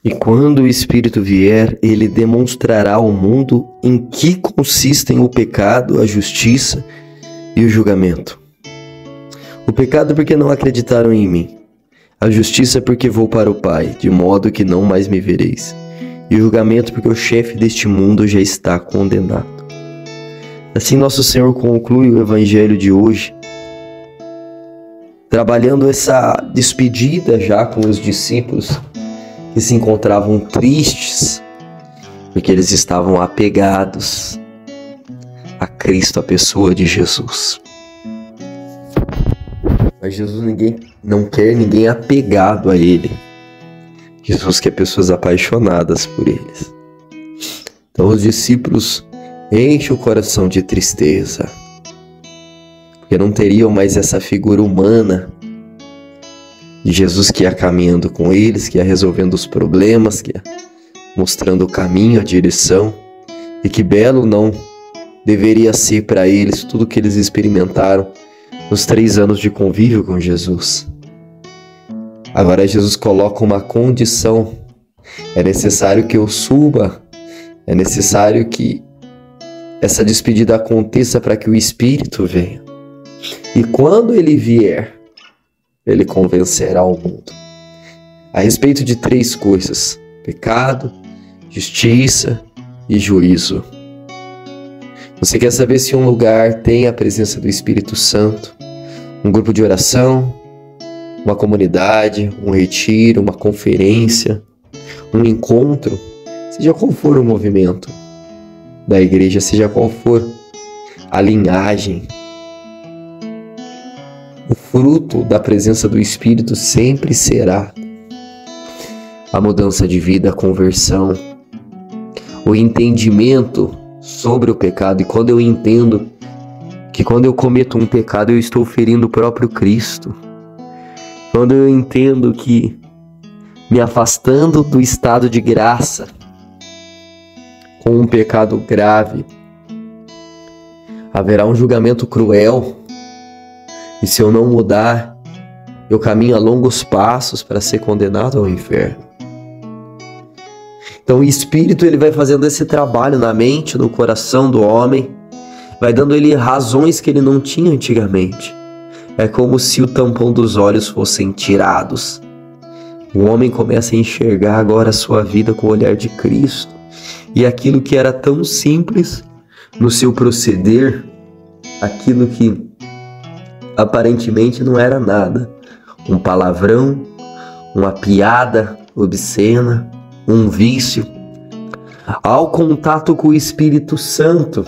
E quando o Espírito vier, ele demonstrará ao mundo em que consistem o pecado, a justiça e o julgamento. O pecado porque não acreditaram em mim. A justiça porque vou para o Pai, de modo que não mais me vereis. E o julgamento porque o chefe deste mundo já está condenado. Assim nosso Senhor conclui o Evangelho de hoje, trabalhando essa despedida já com os discípulos que se encontravam tristes, porque eles estavam apegados a Cristo, a pessoa de Jesus. Mas Jesus não quer ninguém apegado a Ele. Jesus quer pessoas apaixonadas por eles. Então os discípulos enchem o coração de tristeza, porque não teriam mais essa figura humana de Jesus que ia caminhando com eles, que ia resolvendo os problemas, que ia mostrando o caminho, a direção, e que belo não deveria ser para eles tudo que eles experimentaram nos 3 anos de convívio com Jesus. Agora Jesus coloca uma condição: é necessário que eu suba, é necessário que essa despedida aconteça para que o Espírito venha. E quando ele vier, ele convencerá o mundo a respeito de 3 coisas: pecado, justiça e juízo. Você quer saber se um lugar tem a presença do Espírito Santo? Um grupo de oração, uma comunidade, um retiro, uma conferência, um encontro, seja qual for o movimento da igreja, seja qual for a linhagem, o fruto da presença do Espírito sempre será a mudança de vida, a conversão, o entendimento sobre o pecado. E quando eu entendo que quando eu cometo um pecado eu estou ferindo o próprio Cristo, quando eu entendo que me afastando do estado de graça com um pecado grave, haverá um julgamento cruel, e se eu não mudar, eu caminho a longos passos para ser condenado ao inferno. Então o Espírito ele vai fazendo esse trabalho na mente, no coração do homem, vai dando ele razões que ele não tinha antigamente. É como se o tampão dos olhos fossem tirados. O homem começa a enxergar agora a sua vida com o olhar de Cristo. E aquilo que era tão simples no seu proceder, aquilo que aparentemente não era nada, um palavrão, uma piada obscena, um vício, ao contato com o Espírito Santo,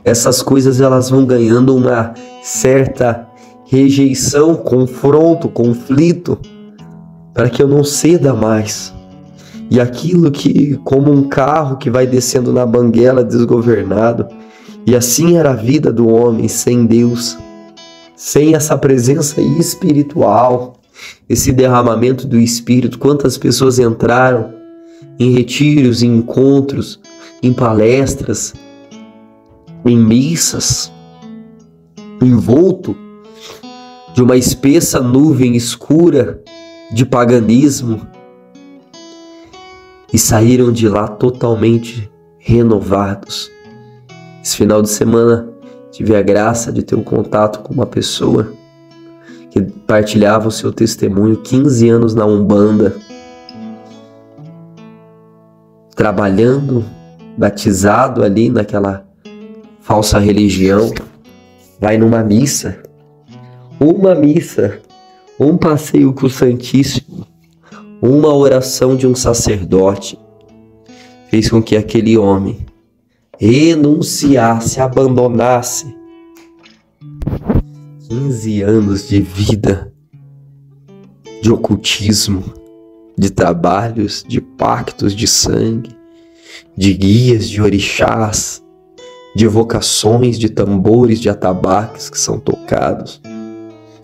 essas coisas elas vão ganhando uma certa rejeição, confronto, conflito, para que eu não ceda mais. E aquilo que, como um carro que vai descendo na banguela desgovernado, e assim era a vida do homem sem Deus, sem essa presença espiritual, esse derramamento do Espírito. Quantas pessoas entraram em retiros, em encontros, em palestras, em missas, envolto de uma espessa nuvem escura de paganismo, e saíram de lá totalmente renovados. Esse final de semana tive a graça de ter um contato com uma pessoa que partilhava o seu testemunho, 15 anos na Umbanda, trabalhando, batizado ali naquela falsa religião, vai numa missa, um passeio com o Santíssimo, uma oração de um sacerdote, fez com que aquele homem renunciasse, abandonasse 15 anos de vida, de ocultismo, de trabalhos, de pactos de sangue, de guias, de orixás, de evocações, de tambores, de atabaques que são tocados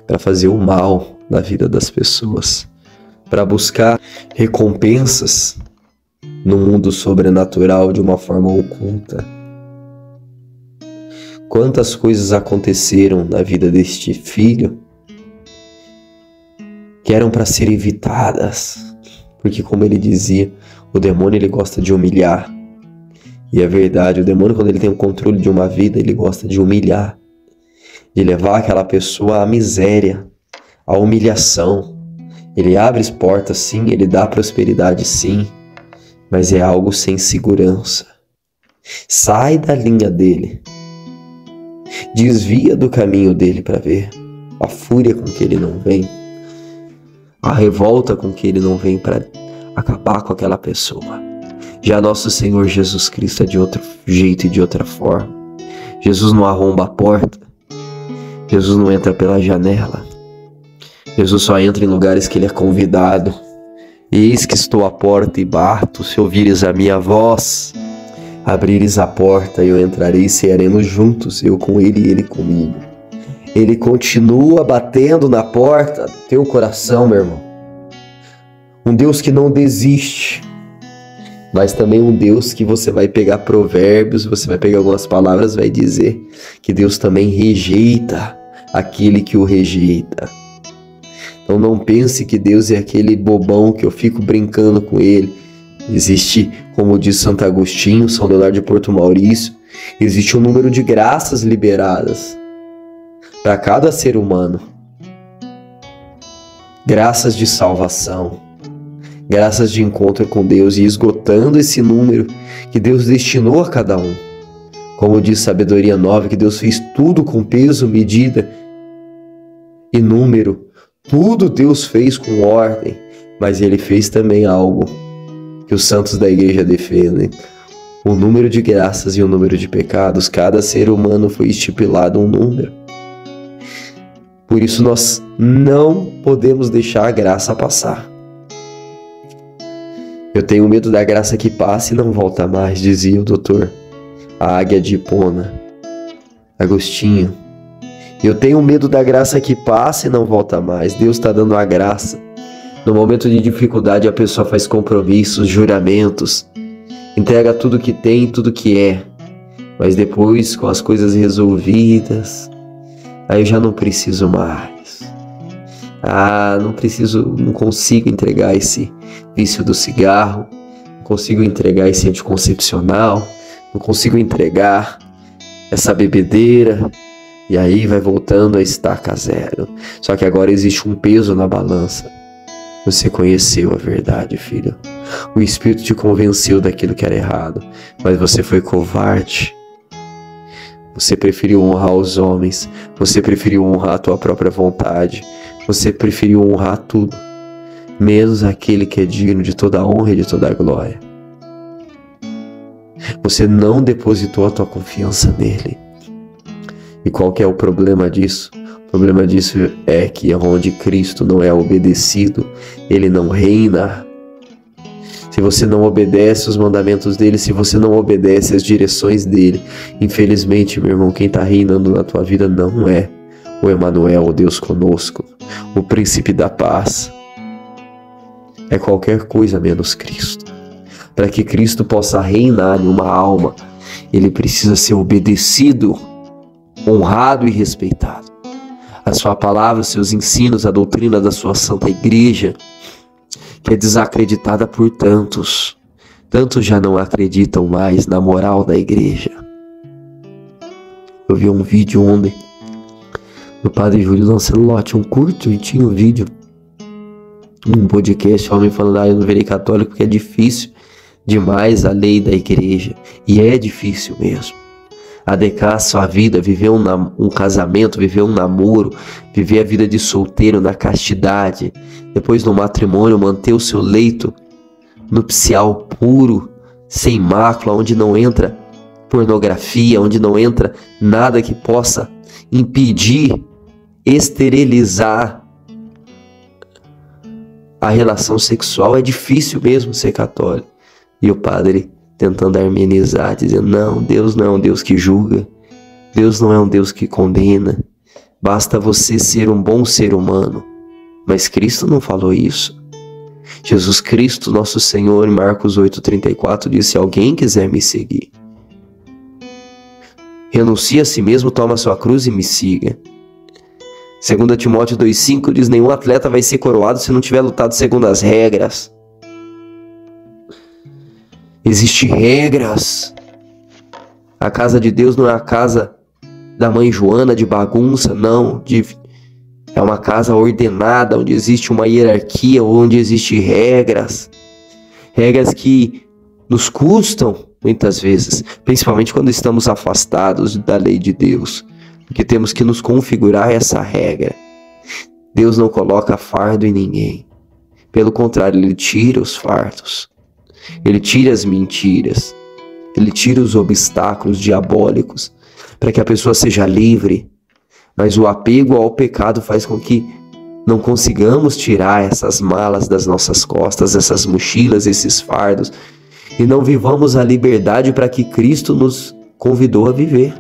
para fazer o mal na vida das pessoas, para buscar recompensas no mundo sobrenatural de uma forma oculta. Quantas coisas aconteceram na vida deste filho que eram para ser evitadas, Porque como ele dizia, o demônio ele gosta de humilhar. E é verdade, o demônio quando ele tem o controle de uma vida, ele gosta de humilhar. De levar aquela pessoa à miséria, à humilhação. Ele abre as portas sim, ele dá prosperidade sim, mas é algo sem segurança. Sai da linha dele. Desvia do caminho dele para ver a fúria com que ele não vem, a revolta com que ele não vem para acabar com aquela pessoa. Já nosso Senhor Jesus Cristo é de outro jeito e de outra forma. Jesus não arromba a porta. Jesus não entra pela janela. Jesus só entra em lugares que ele é convidado. Eis que estou à porta e bato, se ouvires a minha voz, abrires a porta, eu entrarei e cearemos juntos, eu com ele e ele comigo. Ele continua batendo na porta do teu coração, meu irmão. Um Deus que não desiste, mas também um Deus que você vai pegar provérbios, você vai pegar algumas palavras, vai dizer que Deus também rejeita aquele que o rejeita. Então não pense que Deus é aquele bobão que eu fico brincando com ele. Existe, como diz Santo Agostinho, São Leonardo de Porto Maurício, existe um número de graças liberadas para cada ser humano. Graças de salvação, graças de encontro com Deus, e esgotando esse número que Deus destinou a cada um. Como diz Sabedoria 9, que Deus fez tudo com peso, medida e número. Tudo Deus fez com ordem, mas Ele fez também algo que os santos da igreja defendem. O número de graças e o número de pecados, cada ser humano foi estipulado um número. Por isso nós não podemos deixar a graça passar. Eu tenho medo da graça que passa e não volta mais, dizia o doutor, a águia de Hipona, Agostinho. Eu tenho medo da graça que passa e não volta mais. Deus está dando a graça. No momento de dificuldade a pessoa faz compromissos, juramentos, entrega tudo que tem, tudo que é. Mas depois, com as coisas resolvidas, aí eu já não preciso mais. Não consigo entregar esse vício do cigarro, não consigo entregar esse anticoncepcional, não consigo entregar essa bebedeira. E aí vai voltando a estaca zero. Só que agora existe um peso na balança. Você conheceu a verdade, filho. O Espírito te convenceu daquilo que era errado, mas você foi covarde. Você preferiu honrar os homens. Você preferiu honrar a tua própria vontade. Você preferiu honrar tudo, menos aquele que é digno de toda a honra e de toda a glória. Você não depositou a tua confiança nele. E qual que é o problema disso? O problema disso é que onde Cristo não é obedecido, ele não reina. Se você não obedece os mandamentos dele, se você não obedece as direções dele, infelizmente, meu irmão, quem está reinando na tua vida não é o Emanuel, o Deus conosco, o príncipe da paz. É qualquer coisa menos Cristo. Para que Cristo possa reinar em uma alma, ele precisa ser obedecido, honrado e respeitado. A sua palavra, os seus ensinos, a doutrina da sua santa igreja, que é desacreditada por tantos. Tantos já não acreditam mais na moral da igreja. Eu vi um vídeo ontem do Padre Júlio Lancelotti, um curto e tinha um vídeo, um podcast, homem falando, eu não virei católico porque é difícil demais a lei da igreja. E é difícil mesmo. Adequar a sua vida, viver um casamento, viver um namoro, viver a vida de solteiro na castidade, depois no matrimônio, manter o seu leito nupcial puro, sem mácula, onde não entra pornografia, onde não entra nada que possa impedir, esterilizar a relação sexual. É difícil mesmo ser católico. E o padre tentando harmonizar, dizendo, não, Deus não é um Deus que julga, Deus não é um Deus que condena, basta você ser um bom ser humano. Mas Cristo não falou isso. Jesus Cristo, nosso Senhor, em Marcos 8,34, disse, se alguém quiser me seguir, renuncie a si mesmo, toma a sua cruz e me siga. 2 Timóteo 2,5 diz, nenhum atleta vai ser coroado se não tiver lutado segundo as regras. Existem regras. A casa de Deus não é a casa da mãe Joana de bagunça, não. É uma casa ordenada, onde existe uma hierarquia, onde existem regras. Regras que nos custam muitas vezes, principalmente quando estamos afastados da lei de Deus, porque temos que nos configurar a essa regra. Deus não coloca fardo em ninguém. Pelo contrário, Ele tira os fardos. Ele tira as mentiras. Ele tira os obstáculos diabólicos para que a pessoa seja livre. Mas o apego ao pecado faz com que não consigamos tirar essas malas das nossas costas, essas mochilas, esses fardos, e não vivamos a liberdade para que Cristo nos convidou a viver.